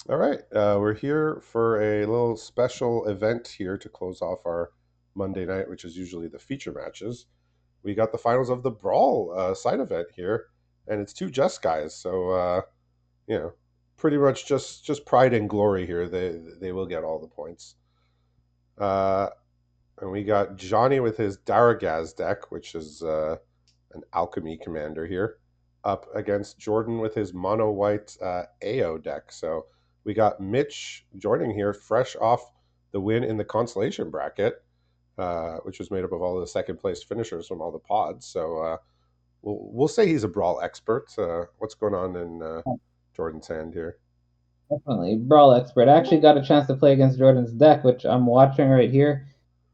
All right, we're here for a little special event here to close off our Monday night, which is usually the feature matches. We got the finals of the Brawl side event here, and it's two Just guys, so you know, pretty much just pride and glory here. They will get all the points. Uh, and we got Johnny with his Daragaz deck, which is an alchemy commander here, up against Jordan with his mono white AO deck. So we got Mitch joining here, fresh off the win in the consolation bracket, which was made up of all the second place finishers from all the pods. So we'll say he's a brawl expert. What's going on in Jordan's hand here? Definitely. Brawl expert. I actually got a chance to play against Jordan's deck, which I'm watching right here.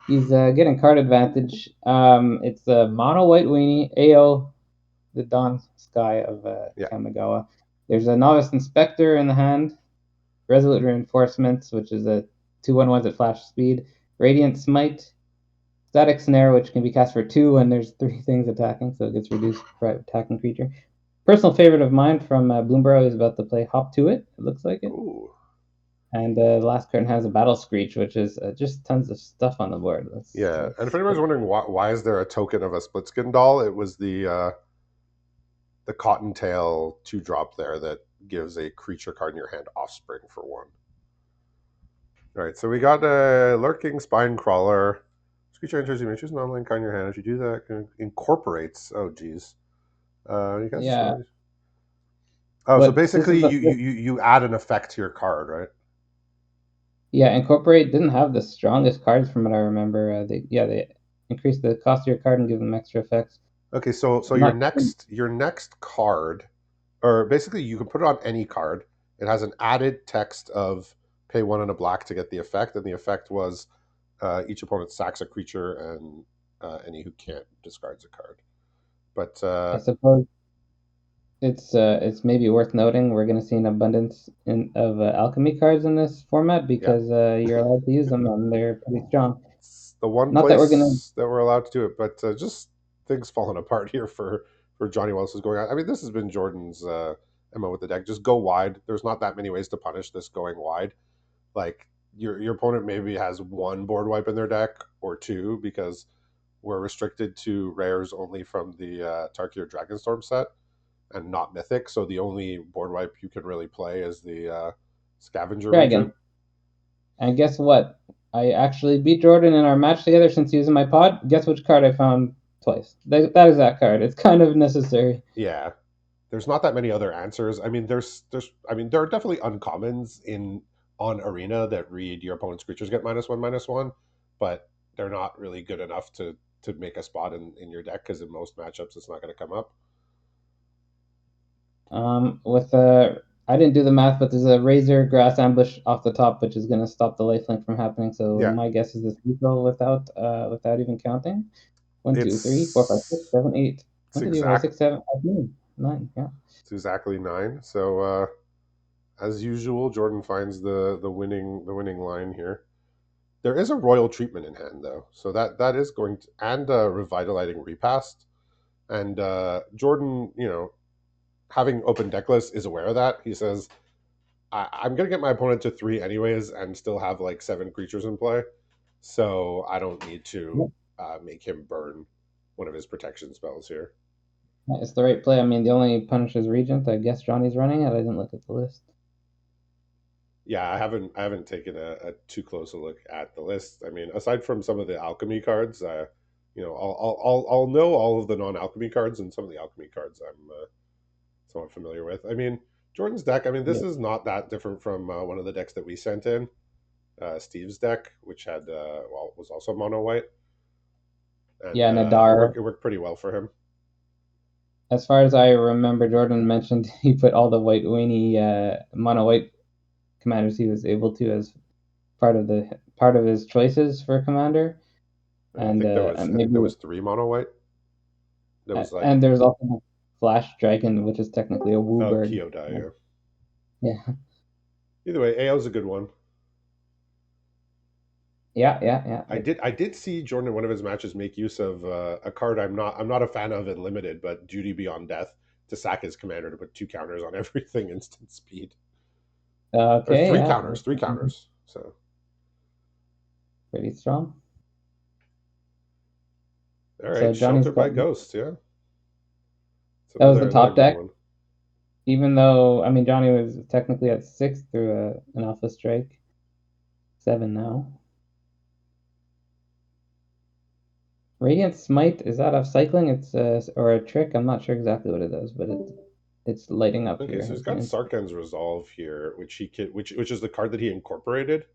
He's getting card advantage. It's a mono white weenie, AO, the Dawn Sky of Yeah, Kamigawa. There's a Novice Inspector in the hand, Resolute Reinforcements, which is a 2/1/1 at flash speed, Radiant Smite, Static Snare, which can be cast for 2 when there's 3 things attacking, so it gets reduced per attacking creature. Personal favorite of mine from Bloomborough is about to play Hop to It. It looks like it. ooh, And the last curtain has a battle screech, which is just tons of stuff on the board. yeah. And if That's anybody's wondering why is there a token of a split skin doll, it was the Cottontail 2 drop there that gives a creature card in your hand offspring for 1. All right, so we got a Lurking Spine Crawler. This creature enters, you may choose an online card in your hand. If you do that, it incorporates. Oh, geez. You guys yeah. destroy. Oh, so What this basically, is the you add an effect to your card, right? yeah, Incorporate didn't have the strongest cards from what I remember. They increase the cost of your card and give them extra effects. Okay, so I'm your not next card, or basically you can put it on any card. It has an added text of pay 1 and a black to get the effect, and the effect was each opponent sacks a creature, and any who can't discards a card. But I suppose it's maybe worth noting we're going to see an abundance of alchemy cards in this format yeah, because you're allowed to use them and they're pretty strong. it's the one Not that we're going to place that we're allowed to do it, but just things falling apart here for Johnny Wells is going on. I mean, this has been Jordan's MO with the deck. Just go wide. There's not that many ways to punish this going wide. Like your opponent maybe has one board wipe in their deck or two because we're restricted to rares only from the Tarkir Dragonstorm set and not mythic. So the only board wipe you can really play is the Scavenger Regent. dragon. And guess what? I actually beat Jordan in our match together since using my pod. Guess which card I found twice? That is that card. It's kind of necessary. Yeah, there's not that many other answers. I mean, I mean, there are definitely uncommons in on Arena that read your opponent's creatures get -1/-1, but they're not really good enough to make a spot in your deck because in most matchups it's not going to come up. With I didn't do the math, but there's a razor grass ambush off the top, which is going to stop the lifelink from happening. So Yeah, my guess is this lethal without even counting. One, two, three, four, five, six, it's seven, eight. it's One, two, three, four, five, exact six, seven, 8, 9. Yeah. it's exactly 9. So as usual, Jordan finds the winning line here. There is a royal treatment in hand though, so that is going to and revitalizing repast. And Jordan, having open deck list, is aware of that. He says, I'm going to get my opponent to 3 anyways and still have like 7 creatures in play. So I don't need to Yep. make him burn one of his protection spells here. It's the right play. I mean, the only Punisher's Regent, I guess Johnny's running it. I didn't look at the list. Yeah, I haven't taken a too close a look at the list. I mean, aside from some of the alchemy cards, I'll know all of the non-alchemy cards, and some of the alchemy cards I'm somewhat familiar with. I mean, Jordan's deck. I mean, this Yeah, is not that different from one of the decks that we sent in, Steve's deck, which had was also mono white, and yeah, it Nadar. worked pretty well for him. As far as I remember, Jordan mentioned he put all the white weenie mono white commanders he was able to as part of his choices for commander, I and think there maybe was 3 mono white. There was like, and there's also Flash Dragon, which is technically a woo oh, bird. Kyodai. Yeah. Yeah, Either way, AO's a good one. yeah. I did see Jordan in one of his matches make use of a card I'm not a fan of in limited, but Duty Beyond Death to sack his commander to put 2 counters on everything instant speed. Or Okay, three yeah, counters, three counters. So pretty strong. all So right, Johnny's Sheltered got by Ghost, yeah. It's that was the another top good deck. one. Even though I mean Johnny was technically at 6 through an Alpha Strike, 7 now. Radiant Smite, is that a cycling? It's or a trick? I'm not sure exactly what it does, but it's lighting up Okay, here so he's as an got instant. Sarkhan's Resolve here, which he can, which is the card that he incorporated.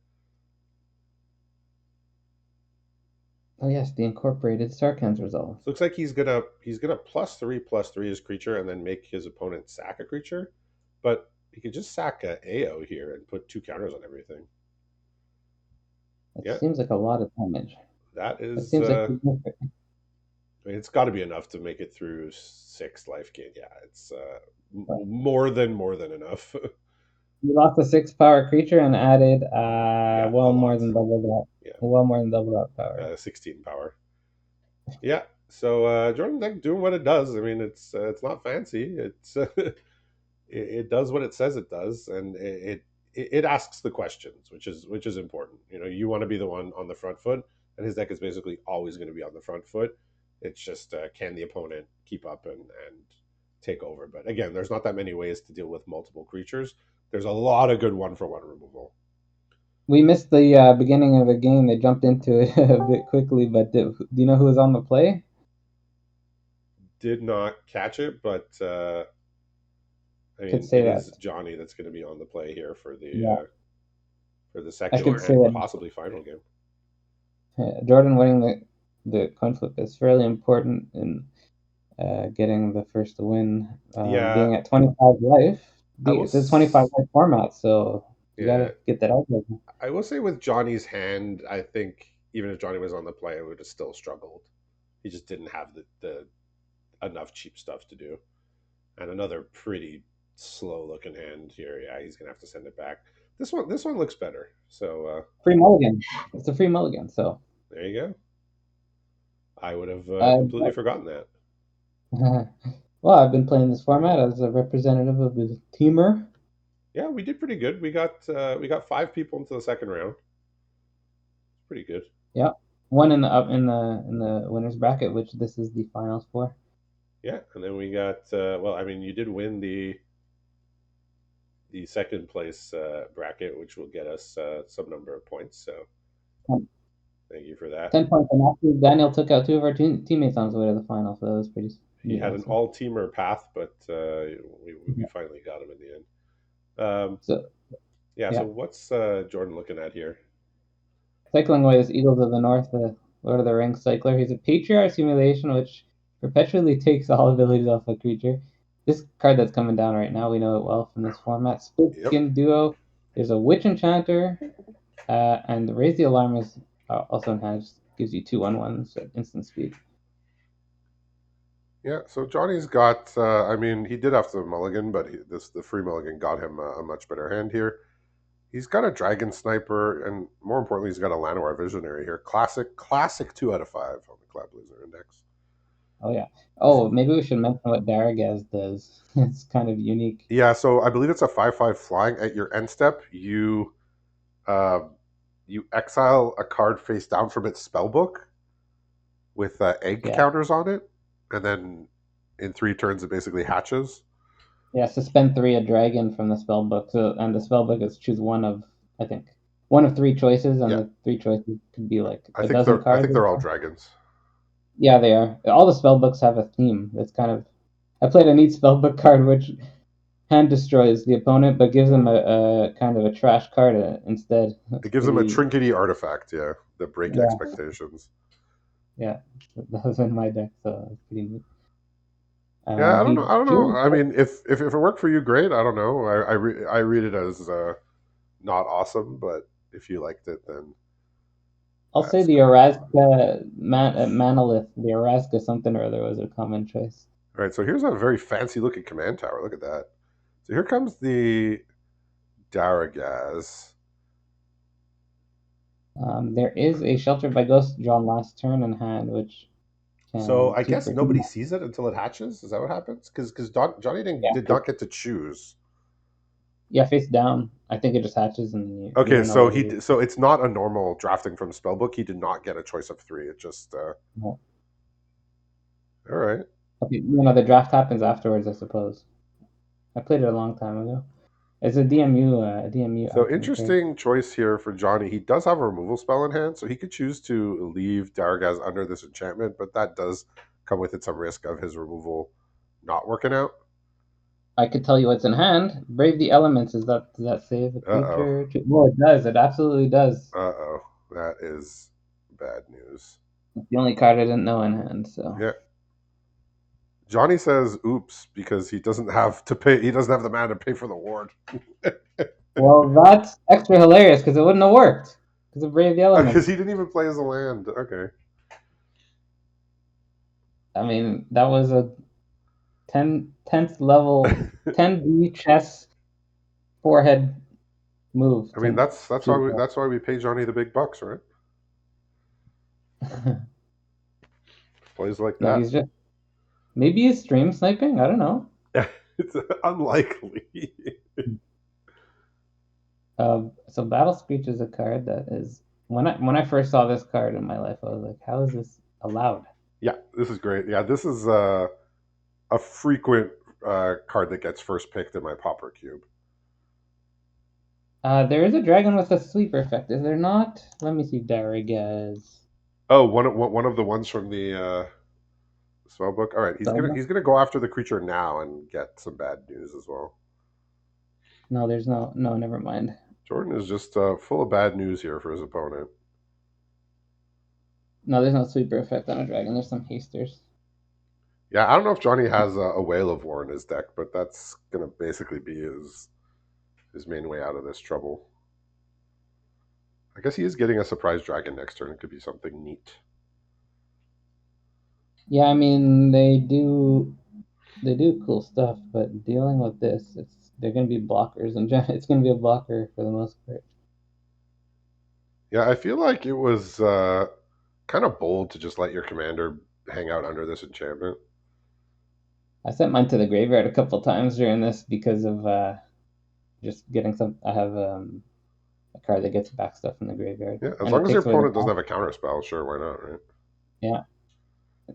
Oh yes, the incorporated Sarkhan's Resolve. So it looks like he's gonna plus three his creature and then make his opponent sack a creature, but he could just sack a AO here and put two counters on everything. It Yeah, seems like a lot of damage. that It is. seems like I mean, it's got to be enough to make it through six life gain. Yeah, it's more than enough. you lost a 6 power creature and added Yeah, a well more lot. than double that. Yeah, Well more than double that power. 16 power. Yeah. So Jordan deck doing what it does. I mean, it's not fancy. It does what it says it does, and it asks the questions, which is important. You know, you want to be the one on the front foot, and his deck is basically always going to be on the front foot. It's just can the opponent keep up and take over? But again, there's not that many ways to deal with multiple creatures. There's a lot of good one for one removal. We missed the beginning of the game. They jumped into it a bit quickly, but do you know who was on the play? Did not catch it, but I Could mean, say it that. is Johnny that's going to be on the play here Yeah, for the I second could say and that possibly final game. Jordan winning the coin flip is fairly important in getting the first win. Yeah, Being at 25 life, I will. it's a 25 life format, so you got Yeah, to get that out there. I will say with Johnny's hand, I think even if Johnny was on the play, it would have still struggled. He just didn't have the enough cheap stuff to do. And another pretty slow looking hand here. Yeah, he's gonna have to send it back. This one looks better. So Free mulligan. It's a free mulligan, so. there you go. I would have completely Uh, forgotten that. well, I've been playing this format as a representative of the teamer. Yeah, we did pretty good. We got five people into the second round. Pretty good. Yeah, one in the up in the winners bracket, which this is the finals for. Yeah, and then we got well, I mean, you did win the second place bracket, which will get us some number of points. So 10, thank you for that. 10 points, and actually Daniel took out 2 of our teammates on his way to the final, so that was He pretty had an awesome. all-teamer path, but we Yeah. finally got him in the end. So Yeah. So yeah, what's Jordan looking at here? cycling away is Eagles of the North, the Lord of the Rings cycler. He's a Patriarch simulation, which perpetually takes all abilities off a creature. This card that's coming down right now, we know it well from this format. Split Yep. Skin Duo. There's a Witch Enchanter, and Raise the Alarm is also has gives you 2/1/1s at instant speed. Yeah. So Johnny's got. I mean, he did have the mulligan, but the free mulligan got him a much better hand here. He's got a dragon sniper, and more importantly, he's got a Llanowar visionary here. Classic 2 out of 5 on the Cloud Blazer Index. Oh yeah. Oh, maybe we should mention what Daragaz does. It's kind of unique. Yeah, so I believe it's a 5/5 flying. At your end step, uh, you exile a card face down from its spell book with egg Yeah. counters on it, and then in 3 turns it basically hatches. Yeah, suspend 3 a dragon from the spell book. So and the spell book is choose one of I think one of 3 choices, and Yeah, the 3 choices could be like I a think dozen they're I cards. think they're all dragons. Yeah, they are. All the spell books have a theme. It's kind of I played a neat spell book card which hand destroys the opponent, but gives them a kind of a trash card instead. It's It gives them a pretty. trinkety artifact, yeah, that break Yeah, expectations. yeah. That was in my deck, so it's pretty neat. Yeah, I don't know. He I don't know. drew. I mean, if it worked for you, great. I don't know. I read it as not awesome, but if you liked it, then I'll say that's the cool. Araska Manolith, the Araska something or other was a common choice. All right, so here's a very fancy looking command tower. Look at that. So here comes the Daragaz. There is a Sheltered by Ghost drawn last turn in hand, which So can I 2 guess for 2. nobody sees it until it hatches. Is that what happens? Because Johnny Yeah, did not get to choose. Yeah, face down. I think it just hatches and you Okay, don't know so what it is. so it's not a normal drafting from spellbook. He did not get a choice of three. It just No. all right. Okay, the draft happens afterwards, I suppose. I played it a long time ago. It's a DMU So alchemy card. interesting choice here for Johnny. He does have a removal spell in hand, so he could choose to leave Daragaz under this enchantment, but that does come with it some risk of his removal not working out. I could tell you what's in hand. Brave the Elements. Does that save a Uh oh. creature? Well, it does. It absolutely does. Uh oh. That is bad news. It's the only card I didn't know in hand. So, Yeah. Johnny says oops because he doesn't have to pay he doesn't have the mana to pay for the ward. well, that's extra hilarious because it wouldn't have worked because of Brave the Because Elements. he didn't even play as a land. Okay. I mean, that was a 10th level 10B chess forehead move I mean to that's why we pay Johnny the big bucks, right? Plays like no, that. he's just maybe he's stream sniping. I don't know. It's unlikely. So Battle Screech is a card that is when I first saw this card in my life, I was like, how is this allowed? Yeah, this is great. Yeah, this is a frequent card that gets first picked in my Pauper Cube. There is a dragon with a sweeper effect, is there not? Let me see if Daragaz. Oh, one of the ones from the spell book. All right, he's gonna go after the creature now and get some bad news as well. No, there's no. Never mind. Jordan is just full of bad news here for his opponent. No, there's no sweeper effect on a dragon. There's some hasters. Yeah, I don't know if Johnny has a Whale of War in his deck, but that's gonna basically be his main way out of this trouble. I guess he is getting a surprise dragon next turn. It could be something neat. Yeah, I mean they do cool stuff, but dealing with this, they're gonna be blockers, and it's gonna be a blocker for the most part. Yeah, I feel like it was kind of bold to just let your commander hang out under this enchantment. I sent mine to the graveyard a couple times during this because of just getting some. I have a card that gets back stuff in the graveyard, Yeah, as and long it as your takes away the opponent doesn't have a counter spell, sure, why not, right? yeah.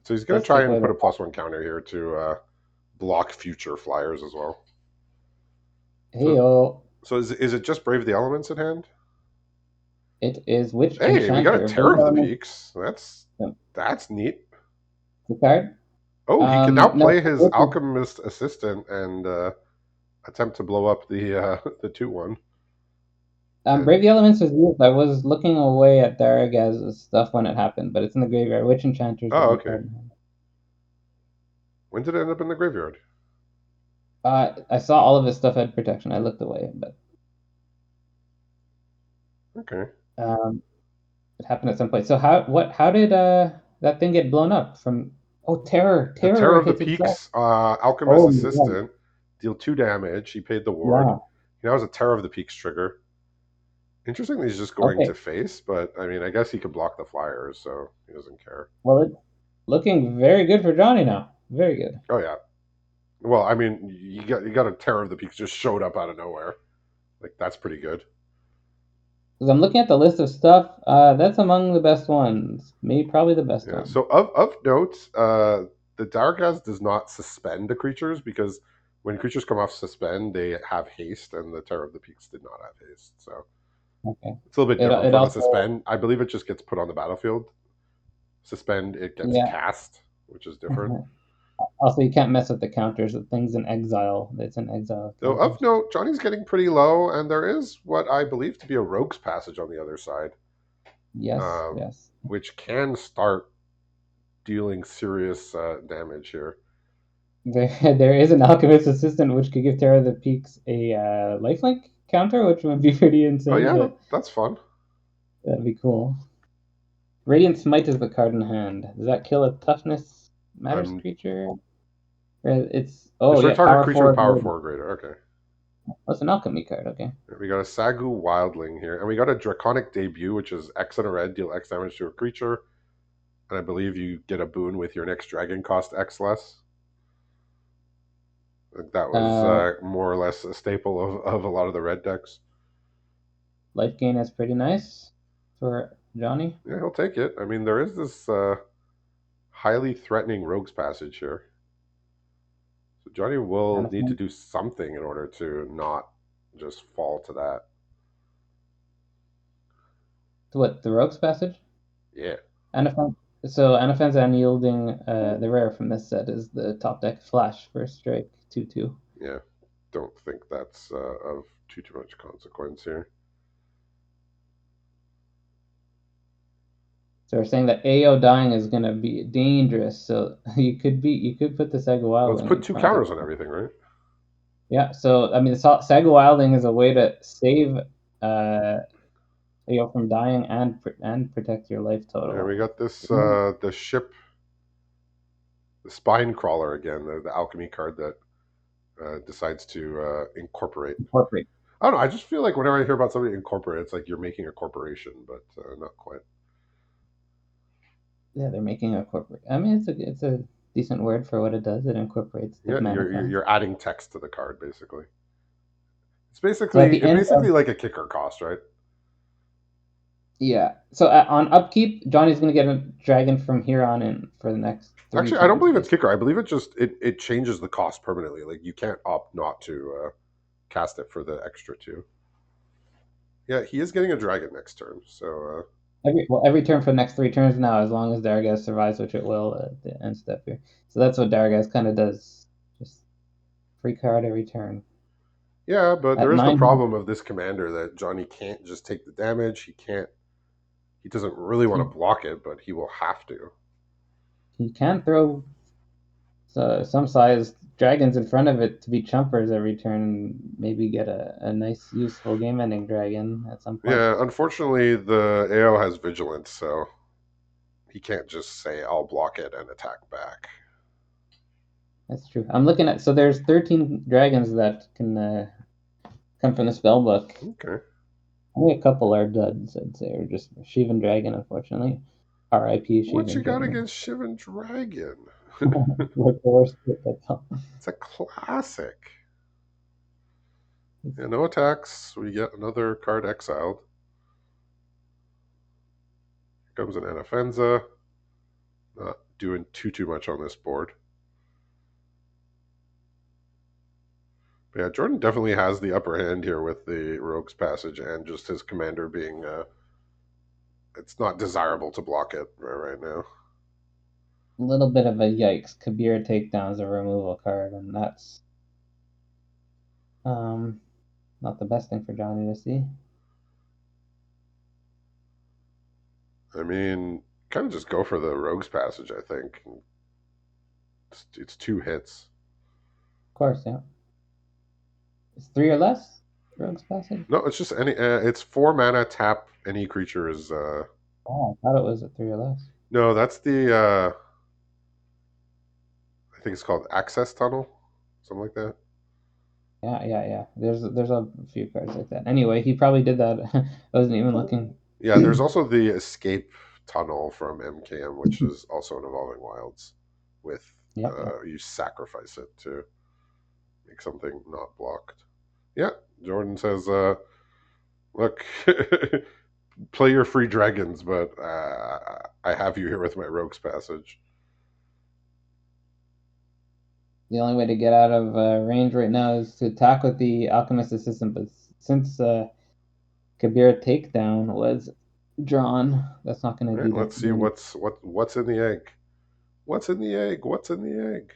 So he's going to Let's try take and away put the a +1 counter here to block future flyers as well. hey So, oh. is it just Brave the Elements in hand? It is Witch Hey, we got a Enchanter. Terror Brave of the Element. Peaks. Yeah, That's neat. the card. Oh, he can now No. play his Alchemist Assistant and attempt to blow up the 2/1. Brave And the Elements was used. I was looking away at Daragaz's stuff when it happened, but it's in the graveyard. Witch Enchanter is the oh, only okay. card in hand. When did it end up in the graveyard? I saw all of his stuff had protection. I looked away, but Okay. um, it happened at some point. So how did that thing get blown up from? Oh, terror! A Terror Terror of the hits itself. Peaks, Alchemist Oh my god! Assistant, deal 2 damage. He paid the ward. Yeah. That was a Terror of the Peaks trigger. Interestingly, he's just going to Okay. face, but I mean, I guess he could block the flyers, so he doesn't care. Well, it's looking very good for Johnny now. Very good. Oh yeah. Well, I mean, you got a Terror of the Peaks just showed up out of nowhere. Like that's pretty good. Because I'm looking at the list of stuff. That's among the best ones. Maybe probably the best Yeah. one. So of note, the Dargaz does not suspend the creatures because when creatures come off suspend, they have haste, and the Terror of the Peaks did not have haste. So Okay. it's a little bit different It from a also suspend. I believe it just gets put on the battlefield. Suspend, it gets yeah. cast, which is different. Also, you can't mess with the counters. The thing's in exile. It's an exile So of counters. note, Johnny's getting pretty low, and there is what I believe to be a Rogue's Passage on the other side, Yes. um, Yes. which can start dealing serious damage here. There is an alchemist assistant which could give Terra the Peaks a lifelink counter, which would be pretty Oh insane, yeah, but that's fun. that'd be cool. Radiant Smite is the card in hand. Does that kill a toughness matters I'm creature? It's destroy yeah, target power creature with four. power 4 or greater. Okay. That's an alchemy card. Okay. We got a Sagu Wildling here, and we got a Draconic Debut, which is X and a red, deal X damage to a creature, and I believe you get a boon with your next dragon cost X less. I think that was Uh, more or less a staple of a lot of the red decks. Life gain is pretty nice for Johnny. Yeah, he'll take it. I mean, there is this highly threatening Rogue's Passage here. So Johnny will And a need to fan. do something in order to not just fall to that. What, the Rogue's Passage? Yeah, Anaphan. So Anaphan's Unyielding, the rare from this set is the top deck Flash first strike 2/2. yeah. Don't think that's of too much consequence here. So we're saying that AO dying is gonna be dangerous. So you could put the Saga Well, let's Wildling put in two front of counters on it. everything, right? Yeah. So I mean, the Saga Wildling is a way to save from dying and protect your life And we total. got this Mm. the ship, the Spine Crawler again, the alchemy card that decides to incorporate. Incorporate. I don't know. I just feel like whenever I hear about somebody incorporate, it's like you're making a corporation, but not quite. Yeah, they're making a corporate. I mean, it's a decent word for what it does. It incorporates the Yeah, mana you're count. you're adding text to the card basically. It's So at basically the it's end basically of like a kicker cost, right? Yeah. So on upkeep, Johnny's gonna get a dragon from here on in for the next three Actually, I don't turns, believe it's basically. kicker. I believe it just it changes the cost permanently. Like you can't opt not to cast it for the extra two. Yeah, he is getting a dragon next turn. So Every turn for the next three turns now, as long as Dargaz survives, which it will at the end step here. So that's what Dargaz kind of does. Just free card every turn. yeah, but there At is the 9, problem of this commander that Johnny can't just take the damage. He can't. He doesn't really want he to block it, but he will have to. he can throw some size dragons in front of it to be chumpers every turn, and maybe get a nice useful game ending dragon at some point. Yeah, unfortunately, the AO has vigilance, so he can't just say I'll block it and attack back. That's true. I'm looking at, so there's 13 dragons that can come from the spell book. Okay. Only a couple are duds, I'd say, or just Shivan Dragon, unfortunately. R.I.P. What you Shivan got Dragon. against Shivan Dragon? Like the worst hit, that's all. It's a classic. Yeah, no attacks. We get another card exiled. Here comes an Anafenza. Not doing too much on this board. But yeah, Jordan definitely has the upper hand here with the Rogue's Passage and just his commander being. It's not desirable to block it right now. A little bit of a yikes. Kabir takedown's a removal card, and that's um not the best thing for Johnny to see. I mean, kind of just go for the Rogue's Passage, I think. It's two hits. Of course, yeah. It's three or less. Rogue's Passage. No, it's just any. It's 4 mana, tap any creature is. Oh, I thought it was a three or less. No, that's the. I think it's called Access Tunnel, something like that. Yeah. There's a few cards like that. Anyway, he probably did that. I wasn't even looking. Yeah, there's also the Escape Tunnel from MKM, which is also an Evolving Wilds. With Yep. you sacrifice it to make something not blocked. Yeah, Jordan says, "Look, play your free dragons, but I have you here with my Rogue's Passage." The only way to get out of range right now is to attack with the Alchemist Assistant, but since Kabir takedown was drawn, that's not going All to right, do let's see the what's in the egg. What's in the egg? What's in the egg?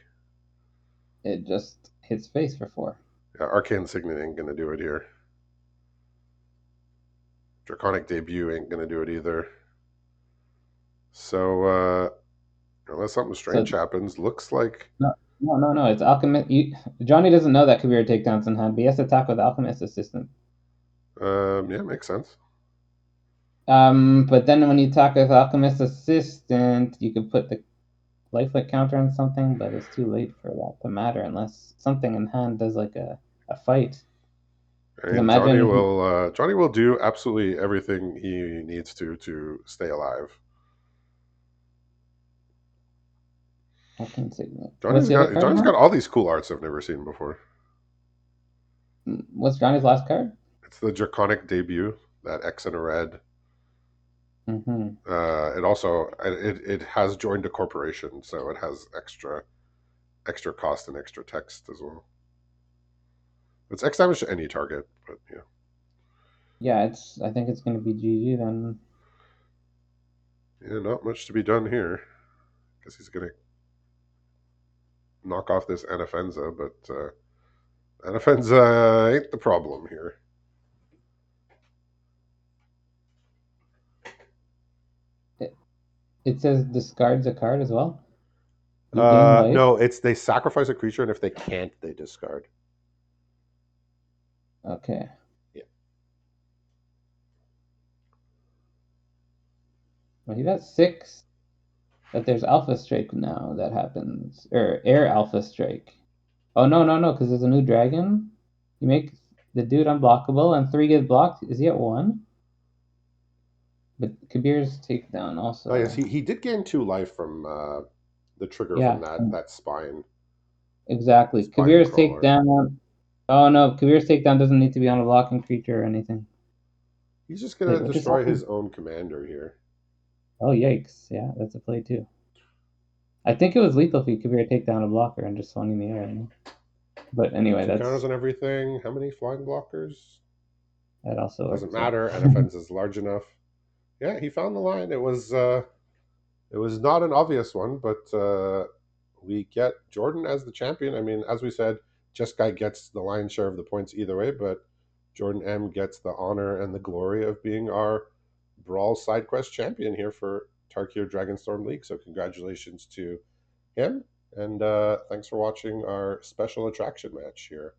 it just hits face for 4. Yeah, Arcane Signet ain't gonna do it here. Draconic Debut ain't gonna do it either. So unless something So strange happens, looks like no. It's Alchemist. Johnny doesn't know that Kabir takedown's in hand, but he has to attack with Alchemist Assistant. yeah, makes sense. But then when you attack with Alchemist Assistant, you could put the lifelink counter on something, but it's too late for that to matter unless something in hand does like a fight. I Because mean, Johnny imagine he, will Johnny will do absolutely everything he needs to stay alive. Fucking Signet. What's Johnny's the other got card you Johnny's have? got all these cool arts I've never seen before. What's Johnny's last card? It's the Draconic debut, that X and a red. Mm-hmm. It also it has joined a corporation, so it has extra cost and extra text as well. It's X damage to any target, but yeah. Yeah, it's. I think it's gonna be GG then. Yeah, not much to be done here. Guess he's gonna knock off this Anafenza, but Anafenza ain't the problem here. It, it says discards a card as well. You gain life. No, it's they sacrifice a creature, and if they can't, they discard. Okay. Yeah. Well, he got 6. But there's Alpha Strike now that happens, or Air Alpha Strike. Oh no, no, no, because there's a new dragon. You make the dude unblockable, and 3 get blocked. Is he at 1? But Kabir's takedown Oh yes, also. he did gain 2 life from the trigger from Yeah, that exactly. spine Kabir's crawler. takedown. Oh no, Kabir's takedown doesn't need to be on a blocking creature or anything. He's just Wait, gonna what just destroy his happened? own commander here. Oh yikes! Yeah, that's a play too. I think it was lethal if you Kabir take down a blocker and just swung in the air. You know? But anyway, 2 counters on everything. How many flying blockers? that also Doesn't works. Yeah. matter. NFN's is large enough. Yeah, he found the line. It was not an obvious one, but we get Jordan as the champion. I mean, as we said, Just Guy gets the lion's share of the points either way, but Jordan M gets the honor and the glory of being our Brawl side quest champion here for Tarkir Dragonstorm League. So congratulations to him, and thanks for watching our special attraction match here.